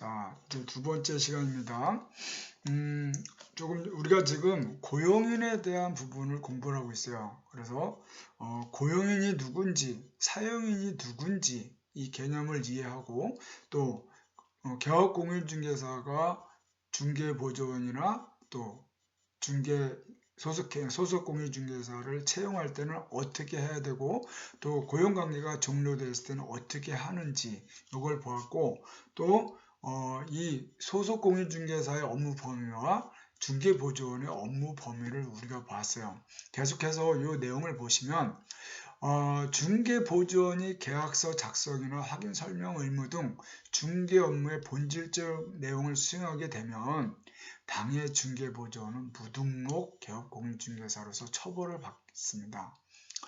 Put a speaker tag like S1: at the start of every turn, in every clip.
S1: 자, 이제 두 번째 시간입니다. 조금 우리가 지금 고용인에 대한 부분을 공부를 하고 있어요. 그래서 고용인이 누군지, 사용인이 누군지 이 개념을 이해하고 또 개업공인중개사가 중개보조원이나 또 소속 공인중개사를 채용할 때는 어떻게 해야 되고 또 고용관계가 종료됐을 때는 어떻게 하는지 이걸 보았고 또 이 소속 공인중개사의 업무 범위와 중개보조원의 업무 범위를 우리가 봤어요. 계속해서 이 내용을 보시면 중개보조원이 계약서 작성이나 확인 설명 의무 등 중개 업무의 본질적 내용을 수행하게 되면 당해 중개보조원은 무등록 개업공인중개사로서 처벌을 받습니다.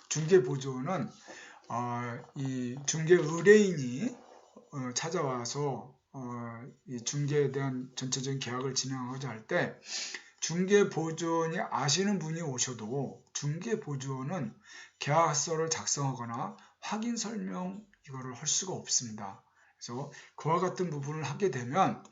S1: 중개보조원은 이 중개 의뢰인이 찾아와서 이 중개에 대한 전체적인 계약을 진행하고자 할 때 중개보조원이 아시는 분이 오셔도 중개보조원은 계약서를 작성하거나 확인 설명 이거를 할 수가 없습니다. 그래서 그와 같은 부분을 하게 되면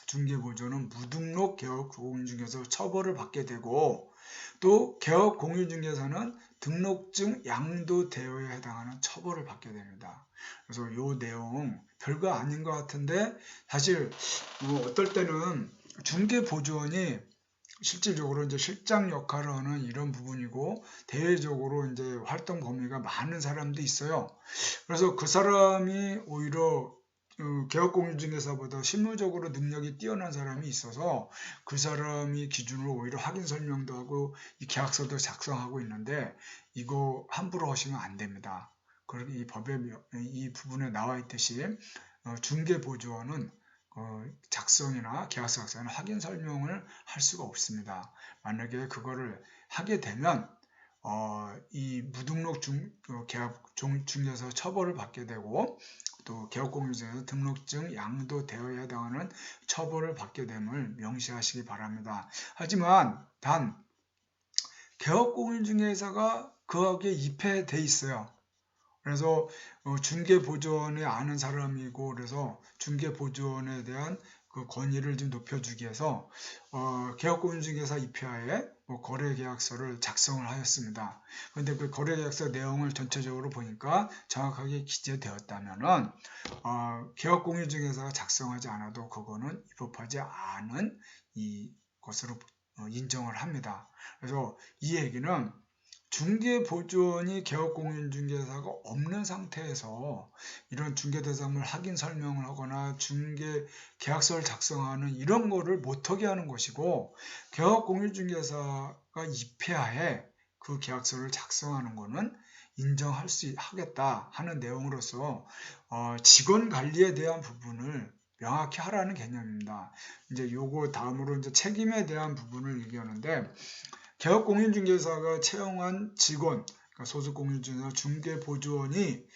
S1: 중개보조원은 무등록 개업공인중개사 처벌을 받게 되고 또 개업공인중개사는 등록증 양도 대여에 해당하는 처벌을 받게 됩니다. 그래서 이 내용 별거 아닌 것 같은데 사실 어떨 때는 중개보조원이 실질적으로 이제 실장 역할을 하는 이런 부분이고 대외적으로 이제 활동 범위가 많은 사람도 있어요. 그래서 그 사람이 오히려 개업공인중개사보다 실무적으로 능력이 뛰어난 사람이 있어서 그 사람이 기준으로 오히려 확인 설명도 하고 이 계약서도 작성하고 있는데 이거 함부로 하시면 안 됩니다. 그리고 이 법에 이 부분에 나와 있듯이 중개보조원은 작성이나 계약서 작성이나 확인 설명을 할 수가 없습니다. 만약에 그거를 하게 되면 이 무등록 중개사 처벌을 받게 되고 또 개업공인중개사 등록증 양도 대여에 해당하는 처벌을 받게 됨을 명시하시기 바랍니다. 하지만 단 개업공인중개사가 거기에 입회돼 있어요. 그래서 중개보조원에 아는 사람이고 그래서 중개보조원에 대한 그 권위를 좀 높여주기 위해서 개업공인중개사 입회하에 거래계약서를 작성을 하였습니다. 그런데 그 거래계약서 내용을 전체적으로 보니까 정확하게 기재되었다면은 개업공인중개사가 작성하지 않아도 그거는 위법하지 않은 것으로 인정을 합니다. 그래서 이 얘기는 중개보조원이 개업공인중개사가 없는 상태에서 이런 중개대상물 확인 설명을 하거나 계약서를 작성하는 이런 거를 못하게 하는 것이고 개업공인중개사가 입회하에 그 계약서를 작성하는 거는 인정할 수 하겠다 하는 내용으로서 직원 관리에 대한 부분을 명확히 하라는 개념입니다. 이제 요거 다음으로 이제 책임에 대한 부분을 얘기하는데 개업공인중개사가 채용한 직원, 그러니까 소속공인중개사 중개보조원이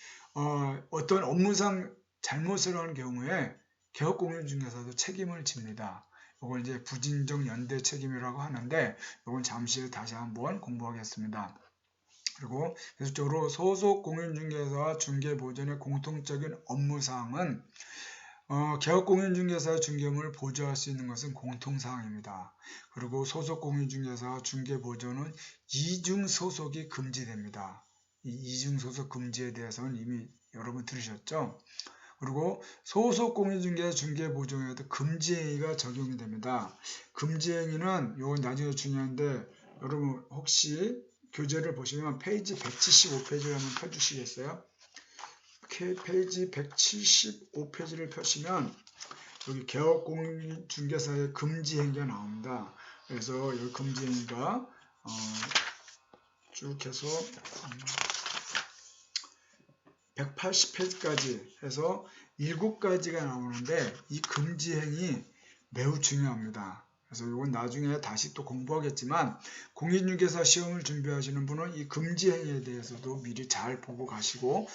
S1: 어떤 업무상 잘못을 한 경우에 개업공인중개사도 책임을 집니다. 이걸 이제 부진적 연대 책임이라고 하는데 이건 잠시 후에 다시 한번 공부하겠습니다. 그리고 계속적으로 소속공인중개사와 중개보조원의 공통적인 업무사항은 개업공인중개사의 중개업무를 보조할 수 있는 것은 공통사항입니다. 그리고 소속공인중개사와 중개보조는 이중소속이 금지됩니다. 이 이중소속 금지에 대해서는 이미 여러분 들으셨죠? 그리고 소속공인중개사 중개보조에도 금지행위가 적용이 됩니다. 금지행위는 이건 나중에 중요한데 여러분 혹시 교재를 보시면 페이지 175페이지를 한번 펴주시겠어요? 페이지 175페이지를 펴시면 여기 개업공인중개사의 금지행위가 나옵니다. 그래서 이 금지행위가 쭉 해서 180페이지까지 해서 7가지가 나오는데 이 금지행위 매우 중요합니다. 그래서 이건 나중에 다시 또 공부하겠지만 공인중개사 시험을 준비하시는 분은 이 금지행위에 대해서도 미리 잘 보고 가시고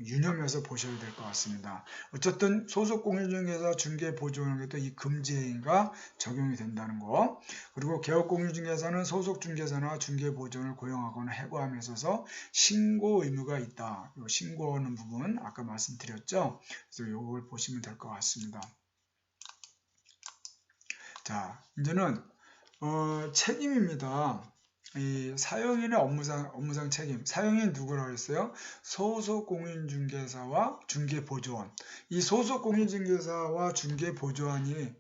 S1: 유념해서 보셔야 될 것 같습니다. 어쨌든 소속공인중개사 중개보조원에도 이 금지행위가 적용이 된다는 거, 그리고 개업공인중개사는 소속중개사나 중개보조원을 고용하거나 해고함에 있어서 신고 의무가 있다. 이 신고하는 부분 아까 말씀드렸죠. 그래서 이걸 보시면 될 것 같습니다. 자, 이제는 책임입니다. 이 사용인의 업무상 책임. 사용인 누구라고 했어요? 소속공인중개사와 중개보조원. 이 소속공인중개사와 중개보조원이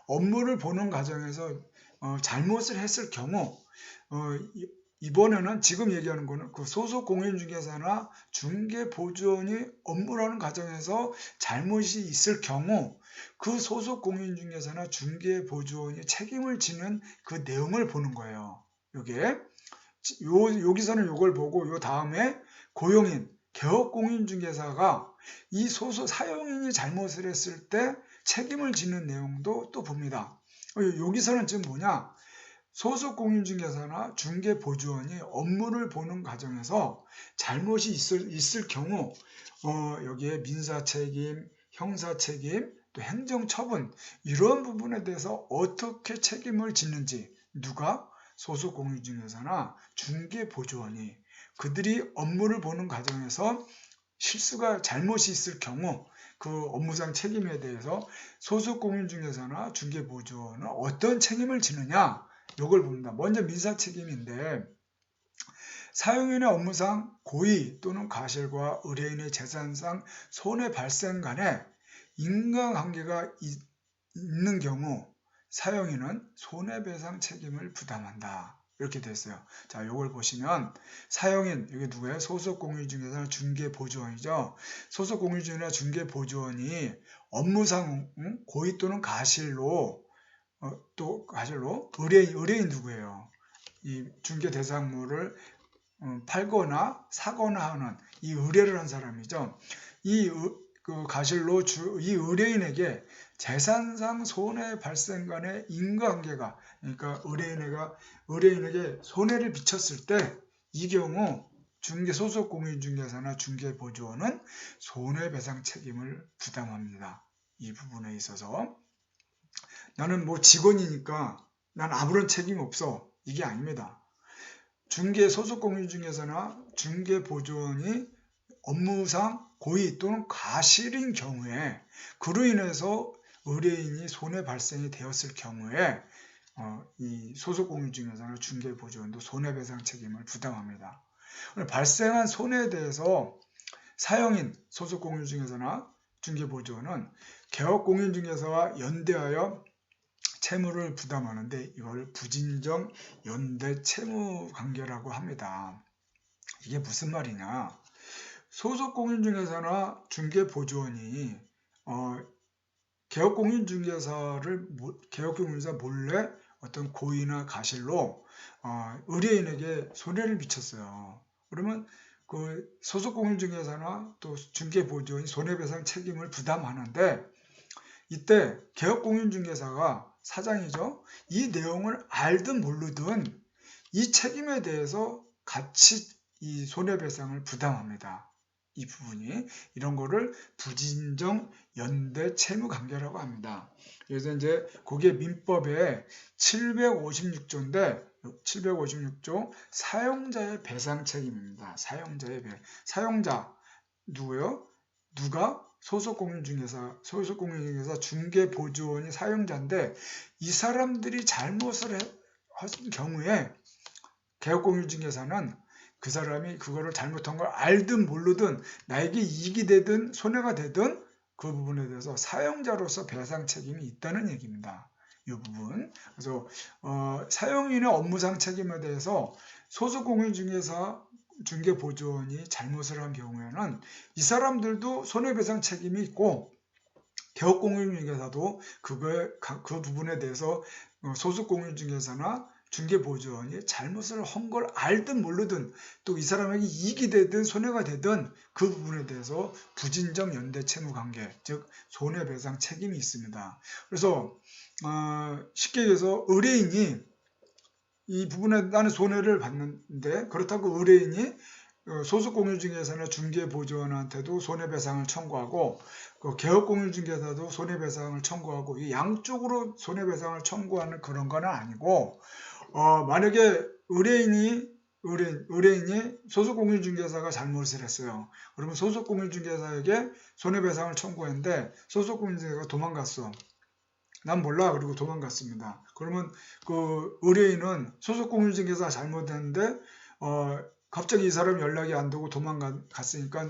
S1: 업무를 보는 과정에서 잘못을 했을 경우 이번에는 지금 얘기하는 거는 그 소속공인중개사나 중개보조원이 업무를 하는 과정에서 잘못이 있을 경우 그 소속공인중개사나 중개보조원이 책임을 지는 그 내용을 보는 거예요. 여기서는 이걸 보고 요 다음에 고용인, 개업공인중개사가 이 사용인이 잘못을 했을 때 책임을 지는 내용도 또 봅니다. 여기서는 지금 뭐냐? 소속공인중개사나 중개보조원이 업무를 보는 과정에서 잘못이 있을 경우 여기에 민사책임, 형사책임, 또 행정처분 이런 부분에 대해서 어떻게 책임을 짓는지 누가? 소속공인중개사나 중개보조원이 그들이 업무를 보는 과정에서 잘못이 있을 경우 그 업무상 책임에 대해서 소속공인중개사나 중개보조원은 어떤 책임을 지느냐 이걸 봅니다. 먼저 민사책임인데 사용인의 업무상 고의 또는 과실과 의뢰인의 재산상 손해 발생 간에 인과관계가 있는 경우 사용인은 손해배상 책임을 부담한다. 이렇게 됐어요. 자, 요걸 보시면 사용인, 이게 누구예요? 소속공인중개사 중개보조원이죠. 소속공인중개사 중개보조원이 업무상 고의 또는 과실로 의뢰인 누구예요? 이 중개대상물을 팔거나 사거나 하는 이 의뢰를 한 사람이죠. 그 과실로 이 의뢰인에게 재산상 손해 발생 간의 인과관계가, 그러니까 의뢰인에게 손해를 미쳤을 때 이 경우 소속공인중개사나 중개보조원은 손해배상 책임을 부담합니다. 이 부분에 있어서 나는 뭐 직원이니까 난 아무런 책임 없어. 이게 아닙니다. 소속공인중개사나 중개보조원이 업무상 고의 또는 과실인 경우에 그로 인해서 의뢰인이 손해 발생이 되었을 경우에 이 소속공인중개사나 중개보조원도 손해배상 책임을 부담합니다. 발생한 손해에 대해서 사용인 소속공인중개사나 중개보조원은 개업공인중개사와 연대하여 채무를 부담하는데 이걸 부진정 연대 채무 관계라고 합니다. 이게 무슨 말이냐? 소속공인중개사나 중개보조원이 개업공인중개사 몰래 어떤 고의나 과실로 의뢰인에게 손해를 미쳤어요. 그러면 그 소속공인중개사나 또 중개보조원이 손해배상 책임을 부담하는데 이때 개업공인중개사가 사장이죠. 이 내용을 알든 모르든 이 책임에 대해서 같이 이 손해배상을 부담합니다. 이 부분이 이런 거를 부진정 연대 채무 관계라고 합니다. 그래서 이제 그게 민법의 756조인데 756조 사용자의 배상 책임입니다. 사용자 누구요? 누가? 소속공인중개사 중개보조원이 사용자인데 이 사람들이 잘못을 한 경우에 개업공인중개사는 그 사람이 그거를 잘못한 걸 알든 모르든 나에게 이익이 되든 손해가 되든 그 부분에 대해서 사용자로서 배상 책임이 있다는 얘기입니다. 이 부분. 그래서 사용인의 업무상 책임에 대해서 소속공인중개사 중개보조원이 잘못을 한 경우에는 이 사람들도 손해배상 책임이 있고 개업공인중개사도 그 부분에 대해서 소속공인중개사나 중개보조원이 잘못을 한 걸 알든 모르든 또 이 사람에게 이익이 되든 손해가 되든 그 부분에 대해서 부진정 연대 채무 관계, 즉 손해배상 책임이 있습니다. 그래서 쉽게 얘기해서 의뢰인이 이 부분에 나는 손해를 봤는데 그렇다고 의뢰인이 소속 공인중개사나 중개보조원한테도 손해배상을 청구하고 그 개업공인중개사도 손해배상을 청구하고 이 양쪽으로 손해배상을 청구하는 그런 건 아니고 만약에 의뢰인이 소속 공인중개사가 잘못을 했어요. 그러면 소속 공인중개사에게 손해배상을 청구했는데 소속 공인중개사가 도망갔어. 난 몰라. 그리고 도망갔습니다. 그러면 그 의뢰인은 소속 공인중개사 잘못했는데 갑자기 이 사람 연락이 안 되고 도망갔으니까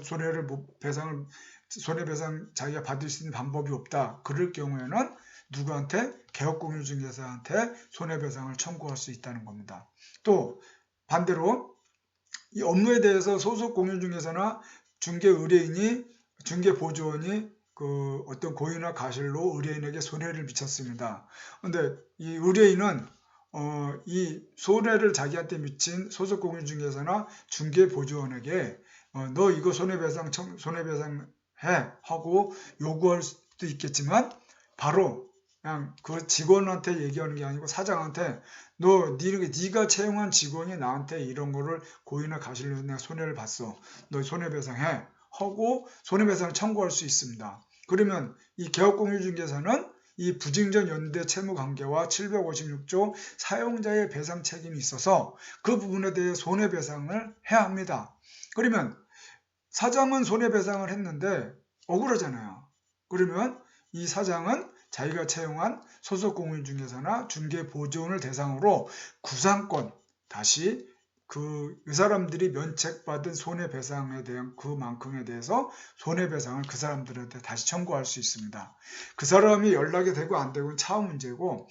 S1: 손해배상 자기가 받을 수 있는 방법이 없다. 그럴 경우에는 누구한테? 개업공인중개사한테 손해배상을 청구할 수 있다는 겁니다. 또 반대로 이 업무에 대해서 소속 공인중개사나 중개의뢰인이 중개보조원이 그 어떤 고의나 가실로 의뢰인에게 손해를 미쳤습니다. 그런데 이 의뢰인은 이 손해를 자기한테 미친 소속 공인중개사나 중개보조원에게 너 이거 손해배상해 하고 요구할 수도 있겠지만 바로 그냥 그 직원한테 얘기하는 게 아니고 사장한테 네가 채용한 직원이 나한테 이런 거를 고의나 가실로 내가 손해를 봤어. 너 손해배상해 하고 손해배상을 청구할 수 있습니다. 그러면 이 개업공인중개사는 이 부증전 연대 채무관계와 756조 사용자의 배상 책임이 있어서 그 부분에 대해 손해배상을 해야 합니다. 그러면 사장은 손해배상을 했는데 억울하잖아요. 그러면 이 사장은 자기가 채용한 소속공인중개사나 중개보조원을 대상으로 구상권, 다시 이 사람들이 면책받은 손해배상에 대한 그만큼에 대해서 손해배상을 그 사람들한테 다시 청구할 수 있습니다. 그 사람이 연락이 되고 안 되고는 차후 문제고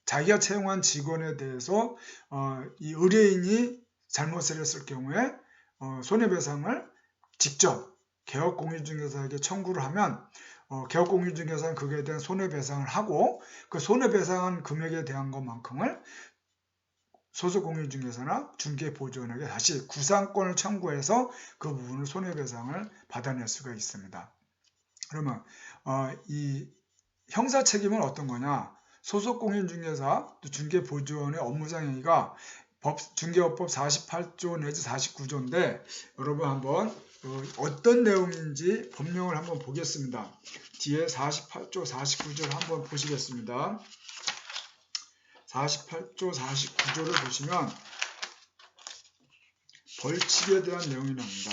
S1: 자기가 채용한 직원에 대해서 이 의뢰인이 잘못을 했을 경우에 손해배상을 직접 개업공인중개사에게 청구를 하면 개업공인중개사는 그에 대한 손해배상을 하고 그 손해배상한 금액에 대한 것만큼을 소속공인중개사나 중개보조원에게 다시 구상권을 청구해서 그 부분을 손해배상을 받아낼 수가 있습니다. 그러면 이 형사 책임은 어떤 거냐? 소속공인중개사 또 중개보조원의 업무상 행위가 중개업법 48조 내지 49조인데 여러분 한번 어떤 내용인지 법령을 한번 보겠습니다. 뒤에 48조 49조를 한번 보시겠습니다. 48조 49조를 보시면 벌칙에 대한 내용이 나옵니다.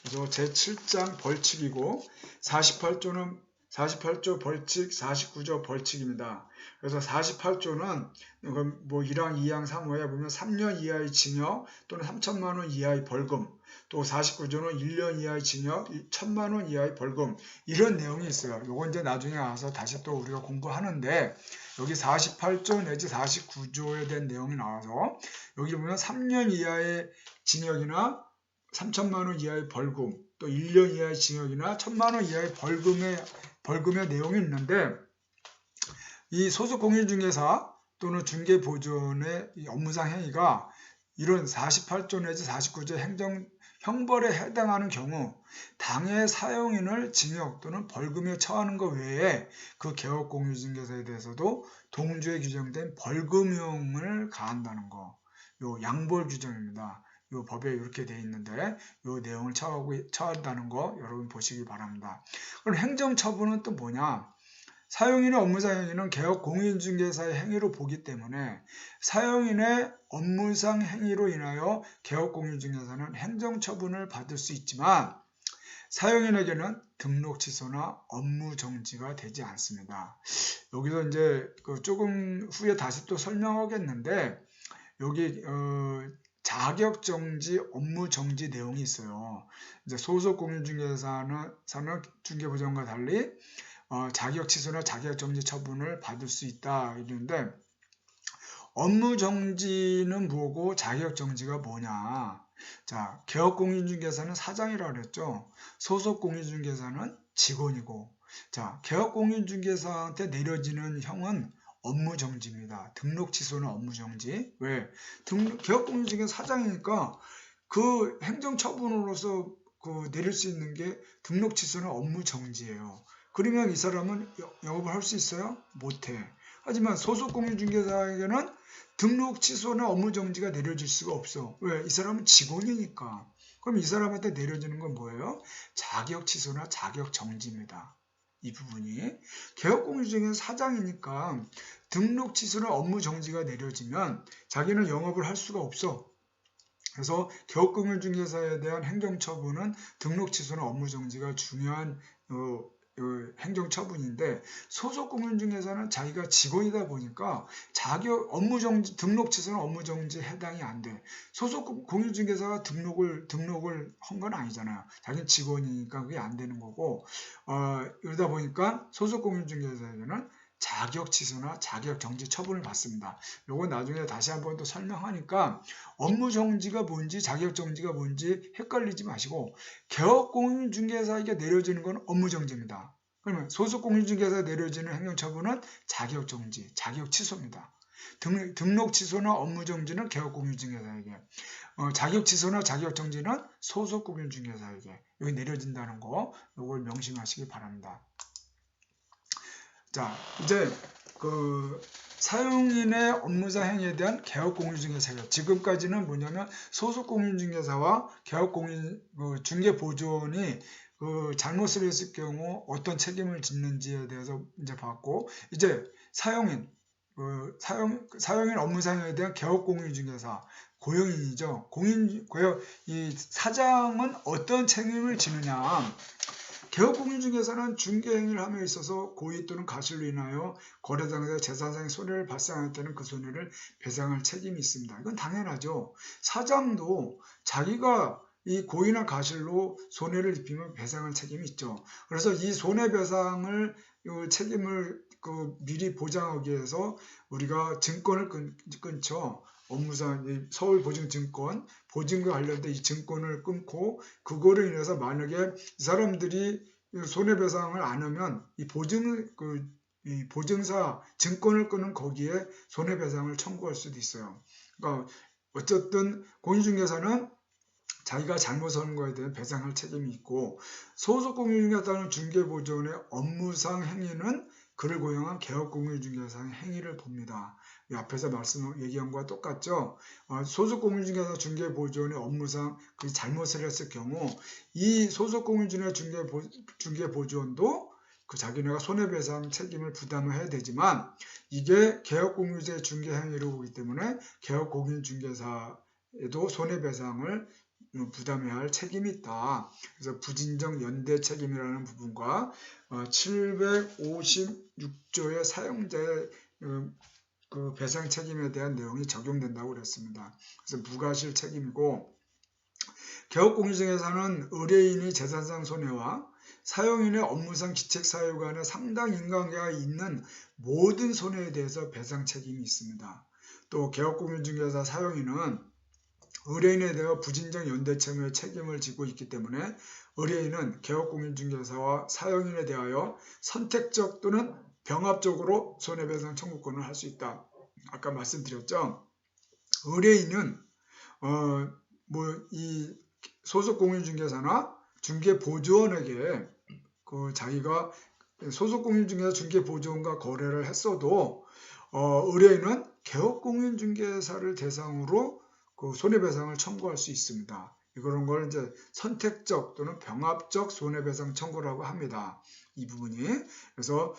S1: 그래서 제7장 벌칙이고 48조 벌칙, 49조 벌칙입니다. 그래서 48조는 뭐 1항, 2항, 3호에 보면 3년 이하의 징역 또는 3천만 원 이하의 벌금, 또 49조는 1년 이하의 징역, 1천만 원 이하의 벌금 이런 내용이 있어요. 요건 이제 나중에 와서 다시 또 우리가 공부하는데 여기 48조 내지 49조에 대한 내용이 나와서 여기 보면 3년 이하의 징역이나 3천만 원 이하의 벌금, 또 1년 이하의 징역이나 1천만 원 이하의 벌금의 내용이 있는데 이 소속공인중개사 또는 중개보조원의 업무상 행위가 이런 48조 내지 49조 형벌에 해당하는 경우 당해 사용인을 징역 또는 벌금에 처하는 것 외에 그 개업공인중개사에 대해서도 동주에 규정된 벌금형을 가한다는 거, 요 양벌 규정입니다. 요 법에 이렇게 되어 있는데 요 내용을 처한다는 거 여러분 보시기 바랍니다. 그럼 행정처분은 또 뭐냐? 사용인의 업무상 행위는 개업공인중개사의 행위로 보기 때문에 사용인의 업무상 행위로 인하여 개업공인중개사는 행정처분을 받을 수 있지만 사용인에게는 등록 취소나 업무 정지가 되지 않습니다. 여기서 이제 조금 후에 다시 또 설명하겠는데 여기 자격정지, 업무정지 내용이 있어요. 이제 소속공인중개사는 중개보조원과 달리 자격 취소나 자격 정지 처분을 받을 수 있다 이러는데 업무 정지는 뭐고 자격 정지가 뭐냐? 자, 개업공인중개사는 사장이라고 그랬죠. 소속공인중개사는 직원이고, 자, 개업공인중개사한테 내려지는 형은 업무 정지입니다. 등록 취소는 업무 정지. 왜? 개업공인중개사 사장이니까 그 행정처분으로서 내릴 수 있는 게 등록 취소는 업무 정지예요. 그러면 이 사람은 영업을 할 수 있어요? 못해. 하지만 소속 공인중개사에게는 등록 취소나 업무 정지가 내려질 수가 없어. 왜? 이 사람은 직원이니까. 그럼 이 사람한테 내려지는 건 뭐예요? 자격 취소나 자격 정지입니다. 이 부분이 개업공인중개사 사장이니까 등록 취소나 업무 정지가 내려지면 자기는 영업을 할 수가 없어. 그래서 개업공인중개사에 대한 행정처분은 등록 취소나 업무 정지가 중요한 행정처분인데, 소속공인중개사는 자기가 직원이다 보니까 자격 업무 정지, 등록 취소나 업무 정지에 해당이 안 돼. 소속공인중개사가 등록을 한 건 아니잖아요. 자기는 직원이니까 그게 안 되는 거고, 이러다 보니까 소속공인중개사에게는 자격 취소나 자격 정지 처분을 받습니다. 요건 나중에 다시 한번 더 설명하니까 업무 정지가 뭔지 자격 정지가 뭔지 헷갈리지 마시고, 개업 공인중개사에게 내려지는 건 업무 정지입니다. 그러면 소속 공인중개사에 내려지는 행정처분은 자격 정지, 자격 취소입니다. 등록 취소나 업무 정지는 개업 공인중개사에게, 자격 취소나 자격 정지는 소속 공인중개사에게 여기 내려진다는 거, 요걸 명심하시기 바랍니다. 자, 이제 그 사용인의 업무상 행위에 대한 개업공인중개사. 지금까지는 뭐냐면 소속공인중개사와 개업공인중개보조원이 그 잘못을 했을 경우 어떤 책임을 짓는지에 대해서 이제 봤고, 이제 사용인 업무상 행위에 대한 개업공인중개사, 고용인이죠. 이 사장은 어떤 책임을 지느냐? 개업공인중개사는 중개행위를 함에 있어서 고의 또는 과실로 인하여 거래장에서 재산상의 손해를 발생할 때는 그 손해를 배상할 책임이 있습니다. 이건 당연하죠. 사장도 자기가 이 고의나 과실로 손해를 입히면 배상할 책임이 있죠. 그래서 이 손해배상을 책임을 미리 보장하기 위해서 우리가 증권을 끊죠. 업무상 서울보증증권 보증과 관련된 이 증권을 끊고, 그거로 인해서 만약에 이 사람들이 손해배상을 안 하면 이 보증사 증권을 끊은 거기에 손해배상을 청구할 수도 있어요. 그러니까 어쨌든 공인중개사는 자기가 잘못한 거에 대해 배상할 책임이 있고, 소속공인중개사는 중개보조원의 업무상 행위는 그를 고용한 개업공인중개사의 행위를 봅니다. 이 앞에서 얘기한 거와 똑같죠. 소속공인중개사 중개보조원의 업무상 그 잘못을 했을 경우 이 소속공인중개사 중개보조원도 그 자기네가 손해배상 책임을 부담해야 되지만, 이게 개업공인중개사 중개행위로 오기 때문에 개업공인중개사에도 손해배상을 부담해야 할 책임이 있다. 그래서 부진정 연대 책임이라는 부분과 756조의 사용자의 그 배상 책임에 대한 내용이 적용된다고 그랬습니다. 그래서 무과실 책임이고, 개업공인중개사는 의뢰인이 재산상 손해와 사용인의 업무상 기책사유 간에 상당 인과관계가 있는 모든 손해에 대해서 배상 책임이 있습니다. 또 개업공인중개사 사용인은 의뢰인에 대해 부진정 연대책임의 책임을 지고 있기 때문에 의뢰인은 개업공인중개사와 사용인에 대하여 선택적 또는 병합적으로 손해배상 청구권을 할 수 있다. 아까 말씀드렸죠. 의뢰인은 이 소속공인중개사나 중개보조원에게 자기가 소속공인중개사 중개보조원과 거래를 했어도 의뢰인은 개업공인중개사를 대상으로 손해배상을 청구할 수 있습니다. 이런 걸 이제 선택적 또는 병합적 손해배상 청구라고 합니다. 이 부분이. 그래서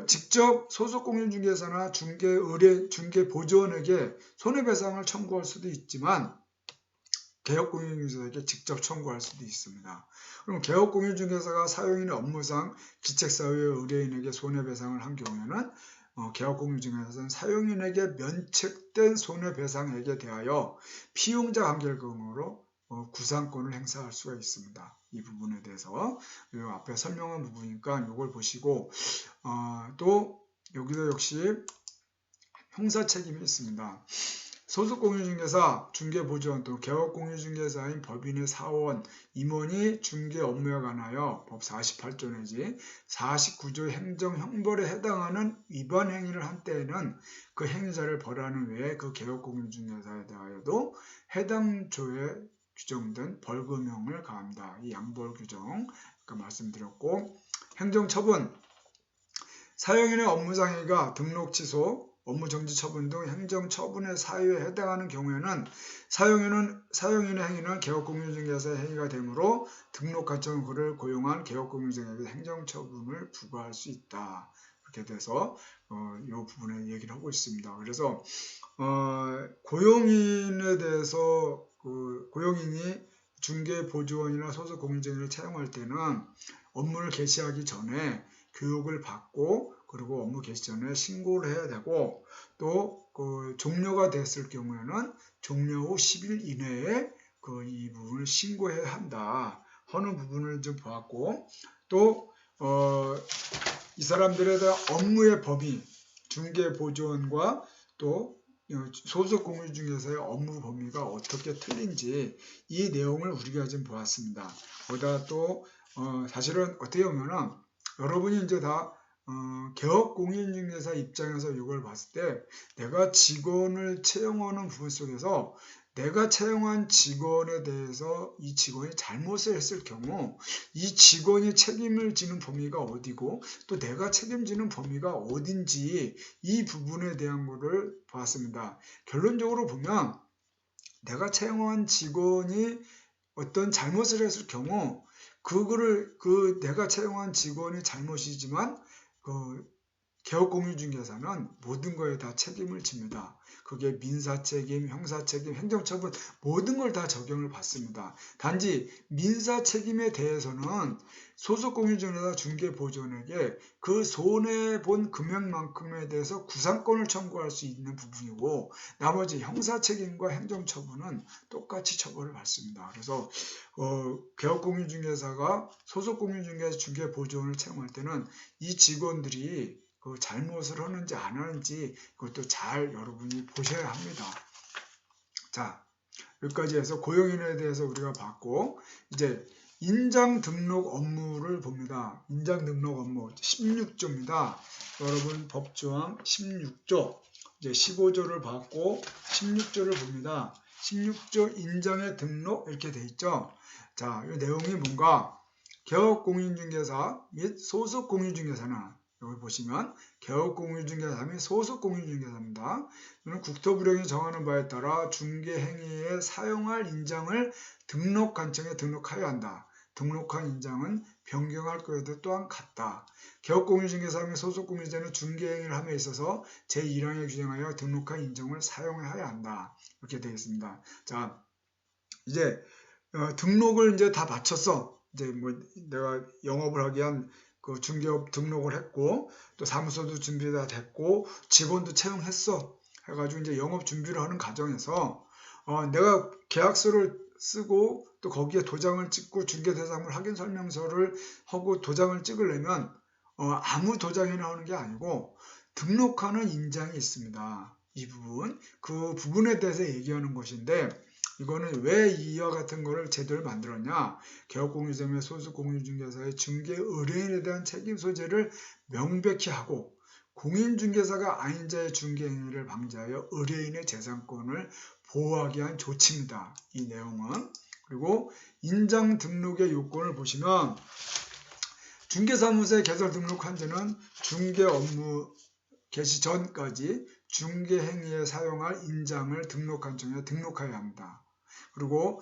S1: 직접 소속공인중개사나 중개보조원에게 손해배상을 청구할 수도 있지만 개업공인중개사에게 직접 청구할 수도 있습니다. 그럼 개업공인중개사가 사용인의 업무상 기책사유의 의뢰인에게 손해배상을 한 경우에는 개업공인중개사는 사용인에게 면책된 손해배상액에 대하여 피용자 간결금으로 구상권을 행사할 수가 있습니다. 이 부분에 대해서 앞에 설명한 부분이니까 이걸 보시고, 또 여기도 역시 형사책임이 있습니다. 소속공인중개사, 중개보조원 또 개업공인중개사인 법인의 사원, 임원이 중개 업무에 관하여 법 48조 내지 49조 행정형벌에 해당하는 위반 행위를 한 때에는 그 행위자를 벌하는 외에 그 개업공인중개사에 대하여도 해당 조에 규정된 벌금형을 가합니다. 이 양벌 규정 아까 말씀드렸고, 행정처분 사용인의 업무장애가 등록 취소, 업무 정지 처분 등 행정처분의 사유에 해당하는 경우에는 사용인의 행위는 개업공유중개사의 행위가 되므로 등록관청은 그를 고용한 개업공유중개사에게 행정처분을 부과할 수 있다. 이렇게 돼서 이 부분에 얘기를 하고 있습니다. 그래서 고용인에 대해서 고용인이 중개보조원이나 소속공인중개사를 채용할 때는 업무를 개시하기 전에 교육을 받고 그리고 업무 개시 전에 신고를 해야 되고 또 종료가 됐을 경우에는 종료 후 10일 이내에 이 부분을 신고해야 한다 하는 부분을 좀 보았고 또 이 사람들에 대한 업무의 범위 중개보조원과 또 소속공인중개사의 업무 범위가 어떻게 틀린지 이 내용을 우리가 좀 보았습니다. 보다 또 사실은 어떻게 보면은 여러분이 이제 다 개업공인중개사 입장에서 이걸 봤을 때 내가 직원을 채용하는 부분 속에서 내가 채용한 직원에 대해서 이 직원이 잘못을 했을 경우 이 직원이 책임을 지는 범위가 어디고 또 내가 책임지는 범위가 어딘지 이 부분에 대한 거를 봤습니다. 결론적으로 보면 내가 채용한 직원이 어떤 잘못을 했을 경우 그거를 내가 채용한 직원이 잘못이지만 개업공유중개사는 모든 거에 다 책임을 집니다. 그게 민사책임, 형사책임, 행정처분 모든 걸 다 적용을 받습니다. 단지 민사책임에 대해서는 소속공인중개사 중개보조원에게 그 손해본 금액만큼에 대해서 구상권을 청구할 수 있는 부분이고 나머지 형사책임과 행정처분은 똑같이 처벌을 받습니다. 그래서 개업공인중개사가 소속공인중개사 중개보조원을 채용할 때는 이 직원들이 잘못을 하는지 안 하는지 그것도 잘 여러분이 보셔야 합니다. 자, 여기까지 해서 고용인에 대해서 우리가 봤고 이제 인장 등록 업무를 봅니다. 인장 등록 업무 16조입니다. 여러분 법조항 16조 이제 15조를 봤고 16조를 봅니다. 16조 인장의 등록 이렇게 돼 있죠. 자, 이 내용이 뭔가 개업공인중개사 및 소속공인중개사는 여기 보시면 개업공인중개사 및 소속공인중개사입니다. 이는 국토부령이 정하는 바에 따라 중개행위에 사용할 인장을 등록관청에 등록하여야 한다. 등록한 인장은 변경할 것에도 또한 같다. 개업공인중개사 및 소속공인중개사는 중개행위를 함에 있어서 제1항에 규정하여 등록한 인정을 사용해야 한다. 이렇게 되어 있습니다. 자, 이제 등록을 이제 다 마쳤어. 이제 내가 영업을 하기 위한 중개업 등록을 했고 또 사무소도 준비가 됐고 직원도 채용했어 해가지고 이제 영업 준비를 하는 과정에서 내가 계약서를 쓰고 또 거기에 도장을 찍고 중개대상물 확인 설명서를 하고 도장을 찍으려면 아무 도장이나 하는 게 아니고 등록하는 인장이 있습니다. 이 부분 그 부분에 대해서 얘기하는 것인데 이거는 왜 이와 같은 거를 제도를 만들었냐? 개업공유자 및 소속공인중개사의 중개 의뢰인에 대한 책임 소재를 명백히 하고 공인중개사가 아닌 자의 중개행위를 방지하여 의뢰인의 재산권을 보호하기 위한 조치입니다. 이 내용은. 그리고 인장 등록의 요건을 보시면 중개사무소에 개설 등록한 자는 중개 업무 개시 전까지 중개행위에 사용할 인장을 등록관청에 등록해야 합니다. 그리고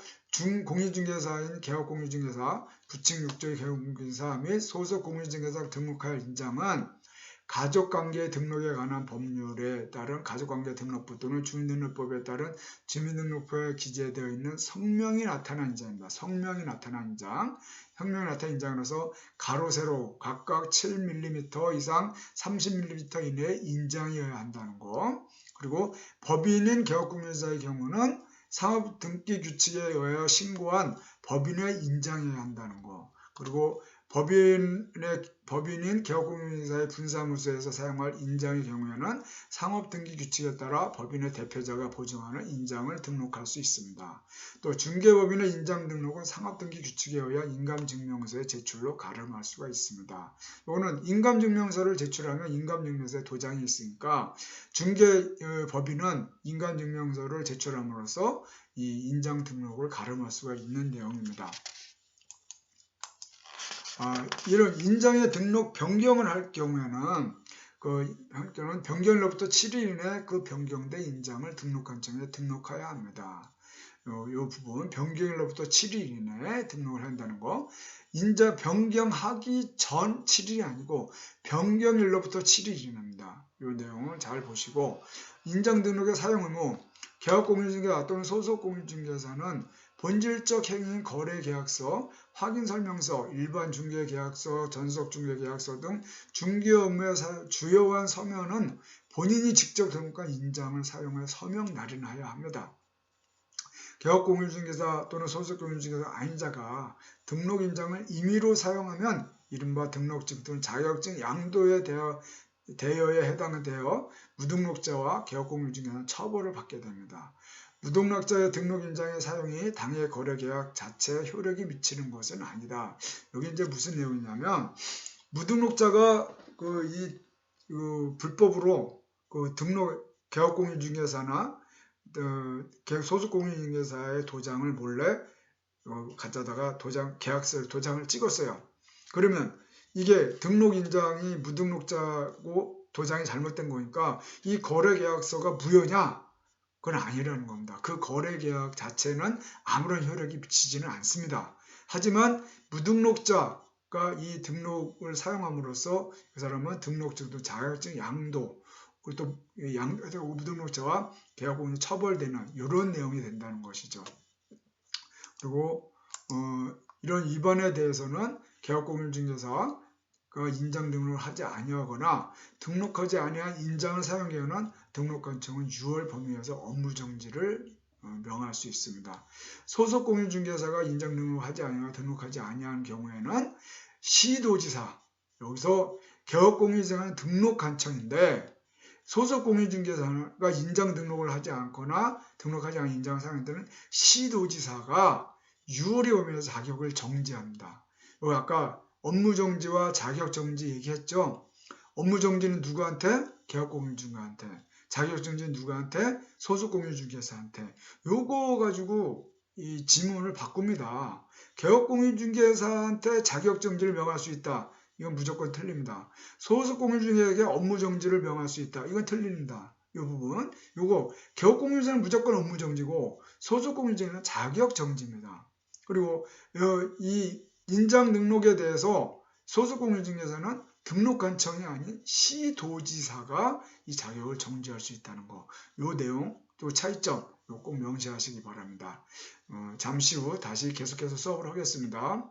S1: 공인중개사인 개업공인중개사, 부칙 6조의 개업공인중개사 및 소속공인중개사 등록할 인장은 가족관계 등록에 관한 법률에 따른 가족관계 등록부 또는 주민등록법에 따른 주민등록부에 기재되어 있는 성명이 나타난 인장입니다. 성명이 나타난 인장. 성명이 나타난 인장으로서 가로 세로 각각 7mm 이상 30mm 이내에 인장이어야 한다는 거. 그리고 법인인 개업공인중개사의 경우는 상업등기규칙에 의하여 신고한 법인의 인장해야 한다는 거. 그리고 법인인 개업공인중개사의 분사무소에서 사용할 인장의 경우에는 상업등기규칙에 따라 법인의 대표자가 보증하는 인장을 등록할 수 있습니다. 또 중개법인의 인장 등록은 상업등기규칙에 의한 인감증명서의 제출로 가름할 수가 있습니다. 이거는 인감증명서를 제출하면 인감증명서에 도장이 있으니까 중개법인은 인감증명서를 제출함으로써 이 인장 등록을 가름할 수가 있는 내용입니다. 이런 인장의 등록 변경을 할 경우에는 또는 변경일로부터 7일 이내 그 변경된 인장을 등록관청에 등록해야 합니다. 요 부분 변경일로부터 7일 이내에 등록을 한다는 거. 인자 변경하기 전 7일이 아니고 변경일로부터 7일 이내입니다. 이 내용을 잘 보시고 인장 등록의 사용 의무 개업공인중개사 또는 소속공인중개사는 본질적 행위인 거래계약서, 확인설명서, 일반 중개계약서, 전속중개계약서 등 중개 업무의 주요한 서면은 본인이 직접 등록한 인장을 사용해 서명 날인하여야 합니다. 개업공인중개사 또는 소속공인중개사 아닌 자가 등록인장을 임의로 사용하면 이른바 등록증 또는 자격증 양도에 대여에 해당되어 무등록자와 개업공인중개사는 처벌을 받게 됩니다. 무등록자의 등록인장의 사용이 당해 거래계약 자체에 효력이 미치는 것은 아니다. 여기 이제 무슨 내용이냐면 무등록자가 불법으로 개업공인중개사나 소속공인중개사의 도장을 몰래 가져다가 도장을 찍었어요. 그러면 이게 등록인장이 무등록자고 도장이 잘못된 거니까 이 거래계약서가 무효냐? 그건 아니라는 겁니다. 그 거래계약 자체는 아무런 효력이 미치지는 않습니다. 하지만 무등록자가 이 등록을 사용함으로써 그 사람은 등록증도 자격증 양도 그리고 또 무등록자와 계약공인이 처벌되는 이런 내용이 된다는 것이죠. 그리고 이런 위반에 대해서는 개업공인중개사가 인장 등록을 하지 아니하거나 등록하지 아니한 인장을 사용하는 등록관청은 6월 범위에서 업무정지를 명할 수 있습니다. 소속공인중개사가 인장 등록을 하지 아니하거나 등록하지 아니한 경우에는 시도지사, 여기서 개업공인중개사는 등록관청인데 소속공인중개사가 인장 등록을 하지 않거나 등록하지 않은 인장을 사용할 때는 시도지사가 6월의 범위에서 자격을 정지합니다. 여기 아까 업무정지와 자격정지 얘기했죠. 업무정지는 누구한테? 개업공인중개사한테. 자격정지는 누구한테? 소속공인중개사한테. 요거 가지고 이 지문을 바꿉니다. 개업공인중개사한테 자격정지를 명할 수 있다. 이건 무조건 틀립니다. 소속공인중개사에게 업무정지를 명할 수 있다. 이건 틀립니다. 이 부분. 요거 개업공인중개사는 무조건 업무정지고 소속공인중개사는 자격정지입니다. 그리고 이 인장 등록에 대해서 소속공인중개사는 등록관청이 아닌 시도지사가 이 자격을 정지할 수 있다는 거. 요 내용, 또 차이점 꼭 명시하시기 바랍니다. 잠시 후 다시 계속해서 수업을 하겠습니다.